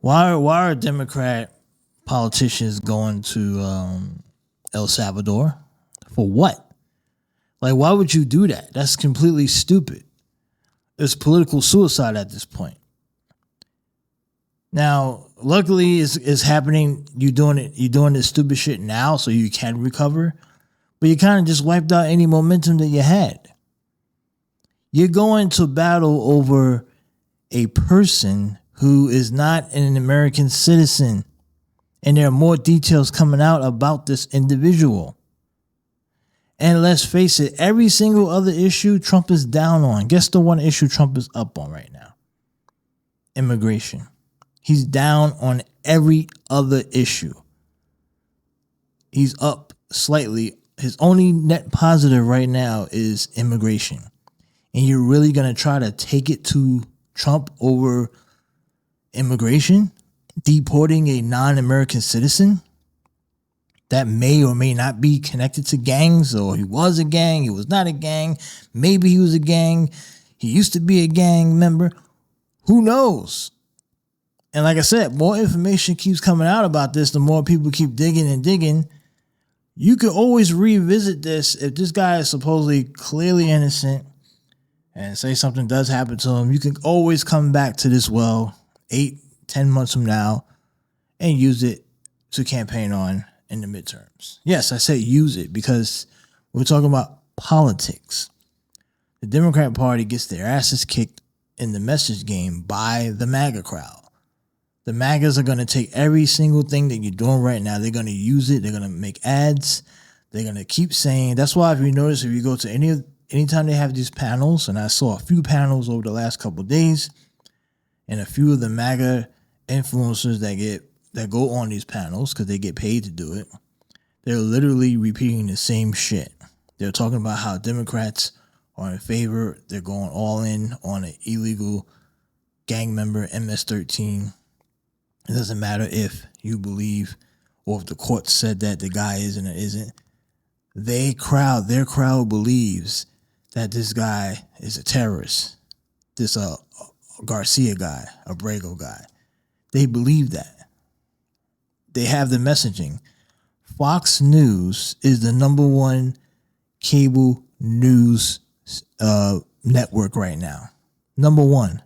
Why are Democrat politicians going to El Salvador? For what? Like, why would you do that? That's completely stupid. It's political suicide at this point. Now, luckily, it's happening. You're doing this stupid shit now, so you can recover. But you kind of just wiped out any momentum that you had. You're going to battle over a person who is not an American citizen. And there are more details coming out about this individual. And let's face it, every single other issue Trump is down on. Guess the one issue Trump is up on right now? Immigration. He's down on every other issue. He's up slightly. His only net positive right now is immigration. And you're really going to try to take it to Trump over immigration? Deporting a non-American citizen that may or may not be connected to gangs, or he was a gang, he was not a gang, maybe he was a gang, he used to be a gang member. Who knows? And like I said, more information keeps coming out about this, the more people keep digging and digging. You could always revisit this if this guy is supposedly clearly innocent and say something does happen to him. You can always come back to this well 8-10 months from now and use it to campaign on in the midterms. Yes, I say use it because we're talking about politics. The Democrat Party gets their asses kicked in the message game by the MAGA crowd. The MAGAs are going to take every single thing that you're doing right now. They're going to use it. They're going to make ads. They're going to keep saying. That's why if you notice, if you go to anytime they have these panels, and I saw a few panels over the last couple of days, and a few of the MAGA influencers that go on these panels because they get paid to do it, they're literally repeating the same shit. They're talking about how Democrats are in favor. They're going all in on an illegal gang member, MS-13. It doesn't matter if you believe or if the court said that the guy isn't or isn't. Their crowd believes that this guy is a terrorist. This Garcia guy, Abrego guy. They believe that. They have the messaging. Fox News is the number one cable news network right now. Number one.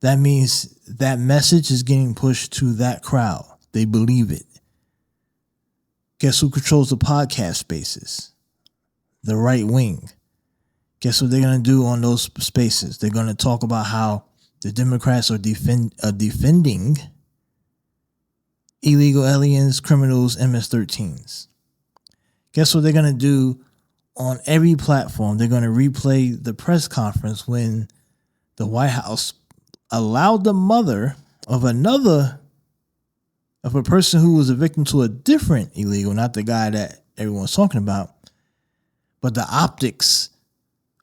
That means that message is getting pushed to that crowd. They believe it. Guess who controls the podcast spaces? The right wing. Guess what they're going to do on those spaces? They're going to talk about how the Democrats are defending illegal aliens, criminals, MS-13s. Guess what they're going to do on every platform? They're going to replay the press conference when the White House allowed the mother of a person who was a victim to a different illegal, not the guy that everyone's talking about, but the optics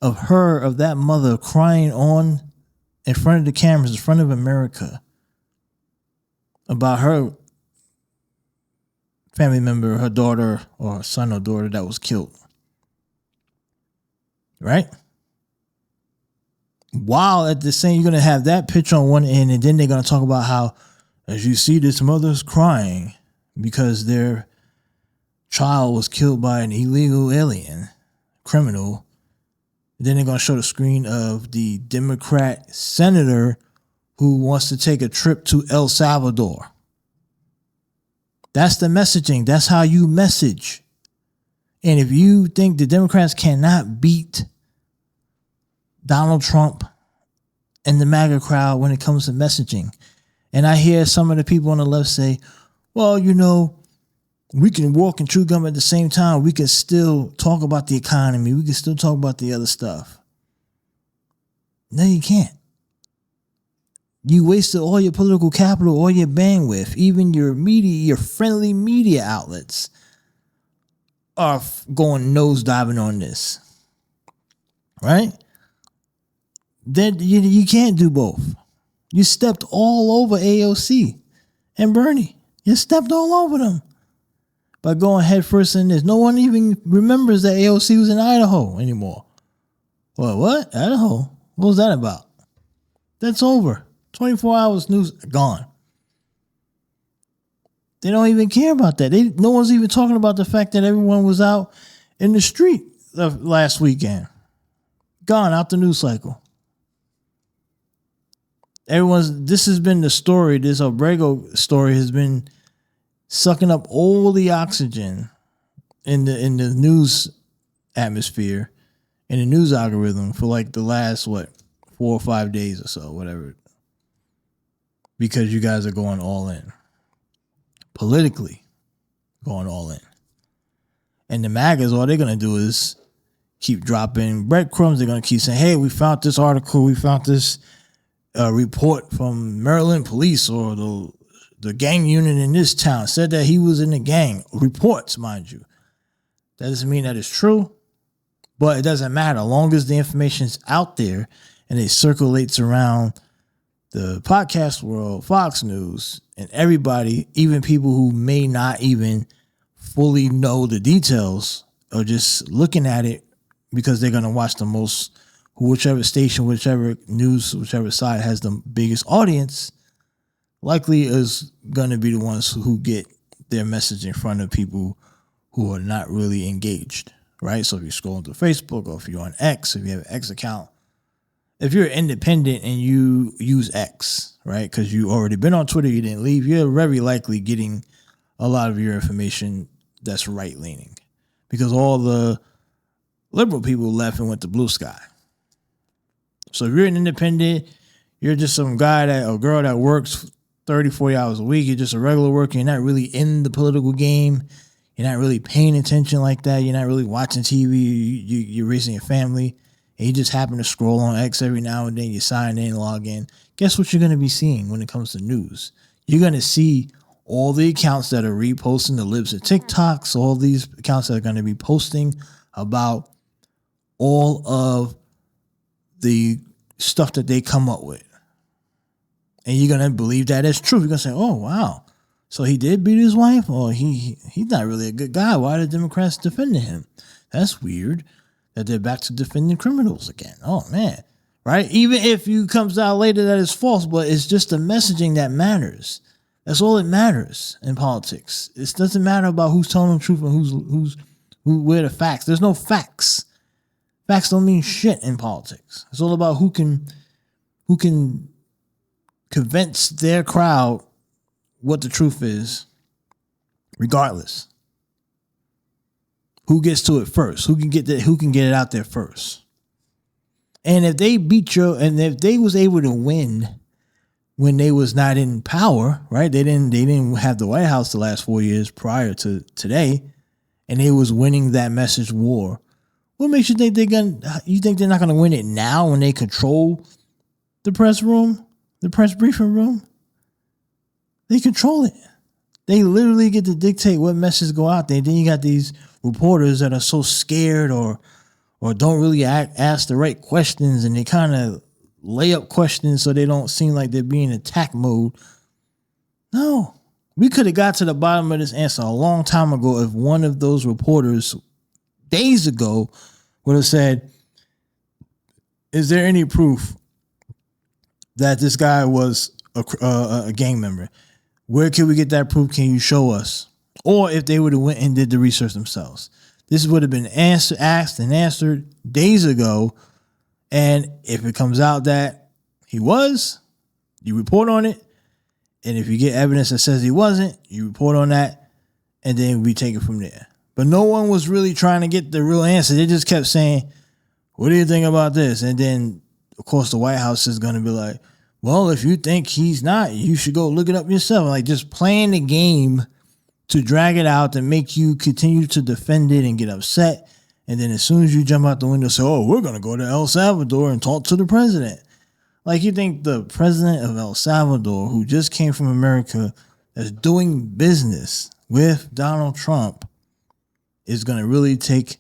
of that mother crying on in front of the cameras, in front of America, about her family member, her daughter or her son or daughter that was killed. Right? While at the same, you're going to have that picture on one end, and then they're going to talk about how, as you see, this mother's crying because their child was killed by an illegal alien criminal. Then they're going to show the screen of the Democrat senator who wants to take a trip to El Salvador. That's the messaging. That's how you message. And if you think the Democrats cannot beat Donald Trump and the MAGA crowd when it comes to messaging, and I hear some of the people on the left say, well, we can walk and chew gum at the same time. We can still talk about the economy. We can still talk about the other stuff. No, you can't. You wasted all your political capital, all your bandwidth. Even your media, your friendly media outlets are going nosediving on this. Right? Then you can't do both. You stepped all over AOC and Bernie. You stepped all over them by going head first in this. No one even remembers that AOC was in Idaho anymore. Well, what? Idaho? What was that about? That's over. 24 hours news gone. They don't even care about that. No one's even talking about the fact that everyone was out in the street last weekend. Gone out the news cycle. This has been the story. This Obrego story has been sucking up all the oxygen in the news atmosphere, in the news algorithm for like the last 4 or 5 days or so, whatever. Because you guys are going all in. Politically going all in. And the MAGAs, all they're going to do is keep dropping breadcrumbs. They're going to keep saying, hey, we found this article. We found this report from Maryland police or the gang unit in this town said that he was in the gang. Reports, mind you. That doesn't mean that it's true, but it doesn't matter. As long as the information's out there and it circulates around the podcast world, Fox News, and everybody, even people who may not even fully know the details or just looking at it because they're going to watch the most, whichever station, whichever news, whichever side has the biggest audience, likely is going to be the ones who get their message in front of people who are not really engaged, right? So if you're scrolling through Facebook or if you're on X, if you have an X account, if you're independent and you use X, right, because you already been on Twitter, you didn't leave, you're very likely getting a lot of your information that's right-leaning because all the liberal people left and went to blue sky. So if you're an independent, you're just some guy or girl that works 30, 40 hours a week, you're just a regular worker, you're not really in the political game, you're not really paying attention like that, you're not really watching TV, you're raising a family, and you just happen to scroll on X every now and then, you sign in, log in. Guess what you're going to be seeing when it comes to news? You're going to see all the accounts that are reposting the libs of TikToks, all these accounts that are going to be posting about all of the stuff that they come up with. And you're going to believe that it's true. You're going to say, oh, wow. So he did beat his wife? Or he's not really a good guy. Why are the Democrats defending him? That's weird that they're back to defending criminals again. Oh, man. Right? Even if it comes out later that it's false, but it's just the messaging that matters. That's all that matters in politics. It doesn't matter about who's telling the truth and where the facts. There's no facts. Facts don't mean shit in politics. It's all about who can convince their crowd what the truth is, regardless. Who gets to it first? Who can get it out there first? And if they if they was able to win when they was not in power, right? They didn't have the White House the last 4 years prior to today, and they was winning that message war. What makes you think you think they're not gonna win it now when they control the press room, the press briefing room? They control it. They literally get to dictate what messages go out there. Then you got these reporters that are so scared or don't really ask the right questions, and they kind of lay up questions so they don't seem like they're being in attack mode. No, we could have got to the bottom of this answer a long time ago if one of those reporters days ago would have said, is there any proof that this guy was a gang member? Where can we get that proof? Can you show us? Or if they would have went and did the research themselves. This would have been asked and answered days ago. And if it comes out that he was, you report on it. And if you get evidence that says he wasn't, you report on that. And then we take it from there. But no one was really trying to get the real answer. They just kept saying, what do you think about this? And then, of course, the White House is going to be like, well, if you think he's not, you should go look it up yourself. Like just playing the game to drag it out and make you continue to defend it and get upset. And then as soon as you jump out the window, say, oh, we're going to go to El Salvador and talk to the president. Like you think the president of El Salvador, who just came from America, that's doing business with Donald Trump, is going to really take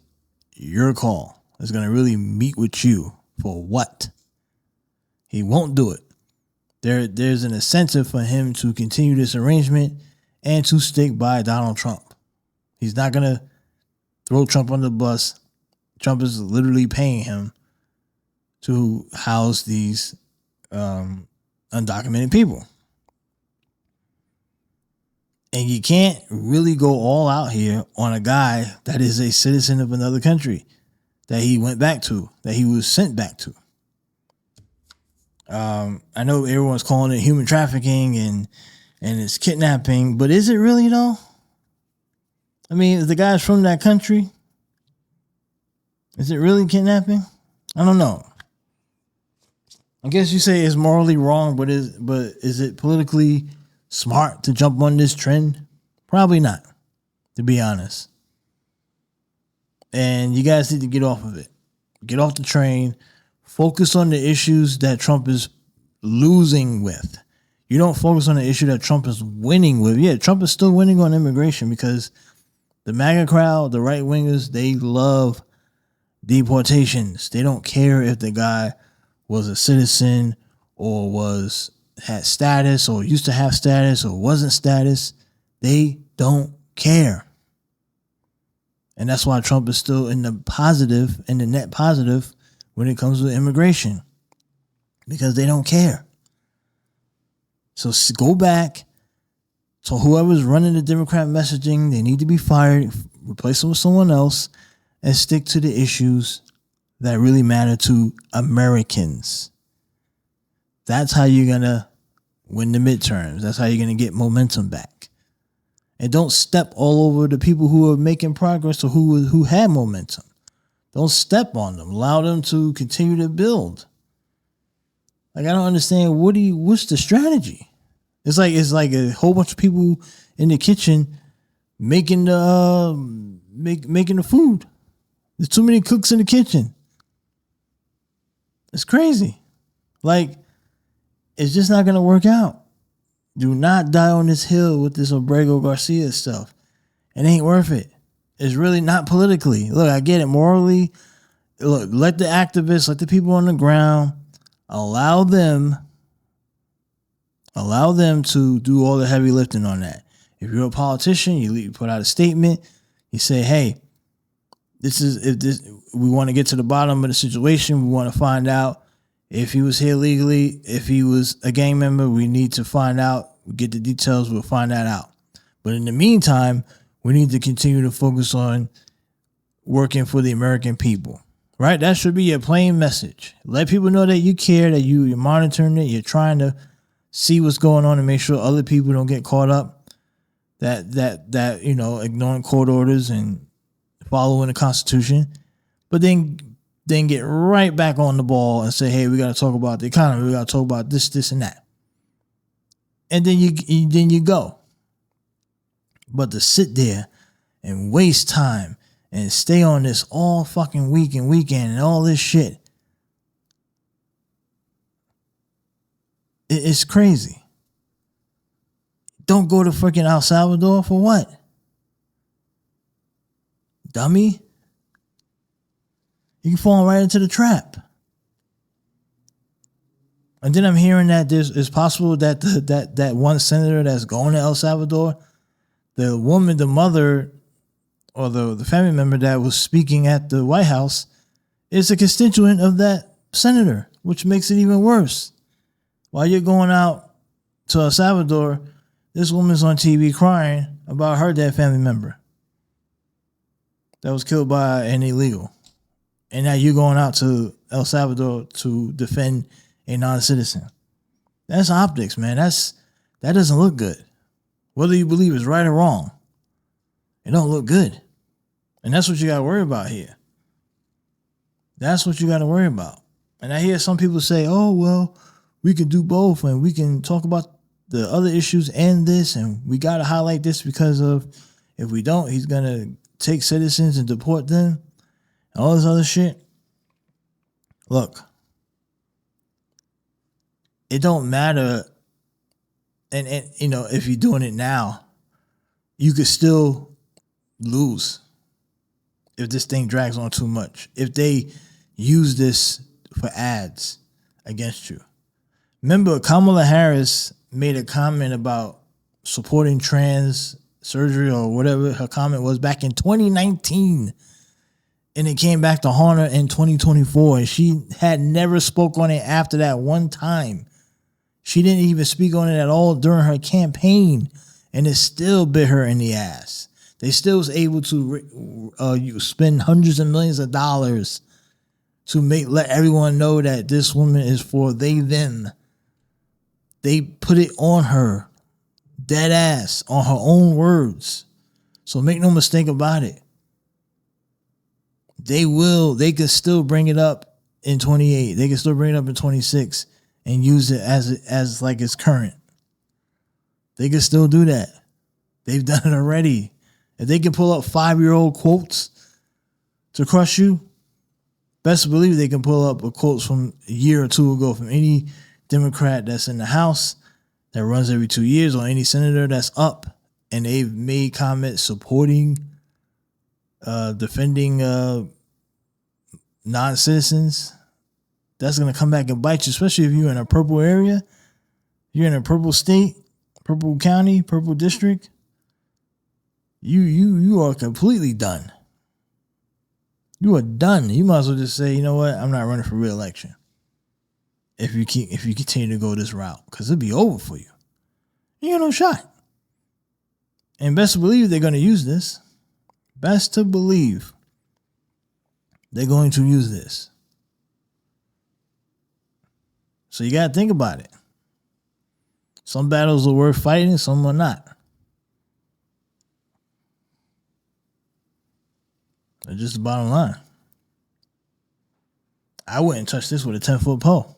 your call. Is going to really meet with you for what? He won't do it. There's an incentive for him to continue this arrangement and to stick by Donald Trump. He's not going to throw Trump on the bus. Trump is literally paying him to house these undocumented people. And you can't really go all out here on a guy that is a citizen of another country that he went back to, that he was sent back to. I know everyone's calling it human trafficking and it's kidnapping, but is it really though? I mean, if the guy's from that country, is it really kidnapping? I don't know. I guess you say it's morally wrong, but is it politically smart to jump on this trend? Probably not, to be honest. And you guys need to get off of it. Get off the train. Focus on the issues that Trump is losing with. You don't focus on the issue that Trump is winning with. Yeah, Trump is still winning on immigration because the MAGA crowd, the right wingers, they love deportations. They don't care if the guy was a citizen or had status or used to have status or wasn't status. They don't care. And that's why Trump is still in the net positive when it comes to immigration, because they don't care. So go back to whoever's running the Democrat messaging. They need to be fired, replace them with someone else, and stick to the issues that really matter to Americans. That's how you're going to win the midterms. That's how you're going to get momentum back. And don't step all over the people who are making progress or who had momentum. Don't step on them. Allow them to continue to build. Like, I don't understand. What's the strategy? It's like a whole bunch of people in the kitchen making the food. There's too many cooks in the kitchen. It's crazy. Like, it's just not gonna work out. Do not die on this hill with this Abrego Garcia stuff. It ain't worth it. It's really not politically. Look, I get it morally. Look, let the activists, let the people on the ground, allow them to do all the heavy lifting on that. If you're a politician, you put out a statement. You say, hey, we want to get to the bottom of the situation. We want to find out if he was here legally, if he was a gang member. We need to find out. We get the details. We'll find that out. But in the meantime, we need to continue to focus on working for the American people, right? That should be your plain message. Let people know that you care, that you're monitoring it, you're trying to see what's going on and make sure other people don't get caught up, that ignoring court orders and following the Constitution. But then get right back on the ball and say, hey, we got to talk about the economy. We got to talk about this, and that. And then you go. But to sit there and waste time and stay on this all fucking week and weekend and all this shit, it's crazy. Don't go to freaking El Salvador for what? Dummy. You can fall right into the trap. And then I'm hearing that it's possible that that one senator that's going to El Salvador, the woman, the mother, or the family member that was speaking at the White House is a constituent of that senator, which makes it even worse. While you're going out to El Salvador, this woman's on TV crying about her dead family member that was killed by an illegal. And now you're going out to El Salvador to defend a non-citizen. That's optics, man. That doesn't look good. Whether you believe it's right or wrong, it don't look good. And that's what you got to worry about here. That's what you got to worry about. And I hear some people say, oh, well, we can do both and we can talk about the other issues and this, and we got to highlight this because of if we don't, he's going to take citizens and deport them and all this other shit. Look, it don't matter. And if you're doing it now, you could still lose if this thing drags on too much. If they use this for ads against you. Remember, Kamala Harris made a comment about supporting trans surgery or whatever her comment was back in 2019. And it came back to haunt her in 2024. And she had never spoke on it after that one time. She didn't even speak on it at all during her campaign. and it still bit her in the ass. They still was able to spend hundreds of millions of dollars to let everyone know that this woman is for they them. They put it on her, dead ass, on her own words. So make no mistake about it. They can still bring it up in 28. They can still bring it up in 26 and use it as like it's current. They can still do that. They've done it already. If they can pull up 5-year-old quotes to crush you, best believe they can pull up a quotes from a year or two ago from any Democrat that's in the House that runs every 2 years, or any senator that's up, and they've made comments supporting, defending non-citizens. That's going to come back and bite you, especially if you're in a purple area. You're in a purple state, purple county, purple district. You are completely done. You are done. You might as well just say, you know what? I'm not running for re-election. If you continue to go this route, because it'll be over for you. You got no shot. And best to believe they're going to use this. Best to believe they're going to use this. So you got to think about it. Some battles are worth fighting, some are not. That's just the bottom line. I wouldn't touch this with a 10-foot pole.